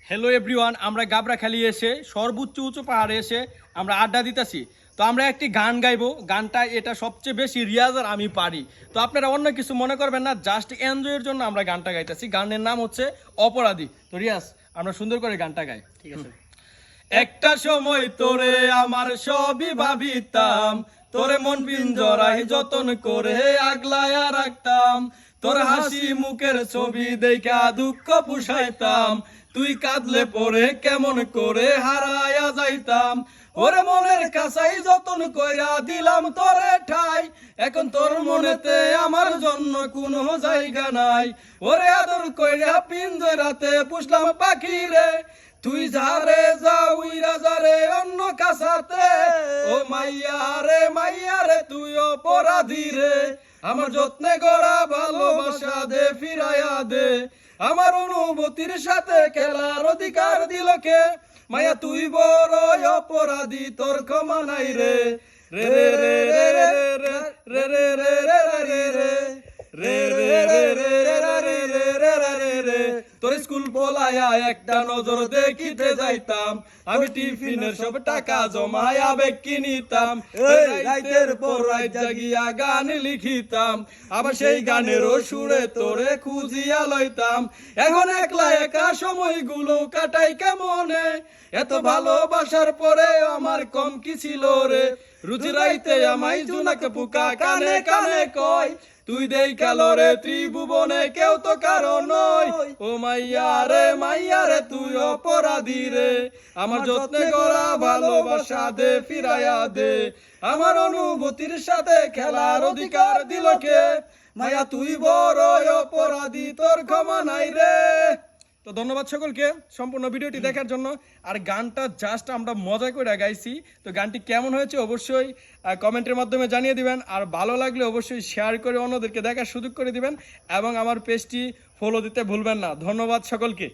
Hello everyone, আমরা গাবড়াখালী এসে সর্বোচ্চ উঁচু পাহাড়ে এসে আমরা আড্ডা দিতেছি। তো আমরা একটি গান গাইবো, গানটা এটা সবচেয়ে বেশি রিয়াজ আর আমি পারি। তো আপনারা অন্য কিছু মনে করবেন না, জাস্ট এনজয়ের জন্য আমরা গানটা গাইতেছি। গানের নাম হচ্ছে অপরাধী। তো রিয়াজ, আমরা সুন্দর করে গানটা গাই। ঠিক আছে। একটা সময় তোরে আমার সবই ভাবিতাম, তোরে মন পিঞ্জরায় যতন করে আগলায়া রাখতাম, তোর হাসি মুখের ছবি দেখা দুঃখ পুষাইতাম, তুই কাঁদলে পরে কেমন করে হারায়া যাইতাম, ওরে মনের কাছাই যতন কইরা দিলাম তোরে ঠাই, এখন তোর মনেতে আমার জন্য কোনো জায়গা নাই, ওরে আদর কইরা পিঞ্জরাতে পুষলাম পাখি রে, তুই যারে যা উইরা যারে অন্য কাছাতে, ও মাইয়া রে তুই অপরাধী রে, আমার যত্নে গড়া ভালোবাসা দে ফিরাইয়া দে, আমার অনুভূতির সাথে খেলার অধিকার দিল কে, মায়া তুই বড় অপরাধী তোর ক্ষমা নাই রে, রে রে রে রে রে রে রে রে রে রে তোর স্কুল পোলায়া একটা নজর দেখিতে যাইতাম, আমি টিফিনের সব টাকা জমায় আবেগ কিনিতাম, রাইতের পর রাইত জাগিয়া গান লিখিতাম, আবার সেই গানেরও সুরে তোরে খুঁজিয়া লইতাম, এখন একলা একা সময়গুলো কাটাই কেমনে, এত ভালোবাসার পরে আমার কম কি ছিল রে, রুচি রাইতে আমায় জুনাকে পোকা কানে কানে কয়, তুই দেই কালো রে ত্রিভুবনে কেউ তো কারো নয়, ও মাইয়া রে তুই অপরাধী রে, আমার যত্নে করা ভালোবাসা দে ফিরাইয়া দে, আমার অনুভূতির সাথে খেলার অধিকার দিল কে, মায়া তুই বড় অপরাধী তোর ক্ষমা নাই রে। তো ধন্যবাদ সকলকে সম্পূর্ণ ভিডিওটি দেখার জন্য। আর গানটা জাস্ট আমরা মজা করে গাইছি। তো গানটি কেমন হয়েছে অবশ্যই কমেন্টের মাধ্যমে জানিয়ে দিবেন, আর ভালো লাগলে অবশ্যই শেয়ার করে অন্যদেরকে দেখার সুযোগ করে দিবেন, এবং আমার পেজটি ফলো দিতে ভুলবেন না। ধন্যবাদ সকলকে।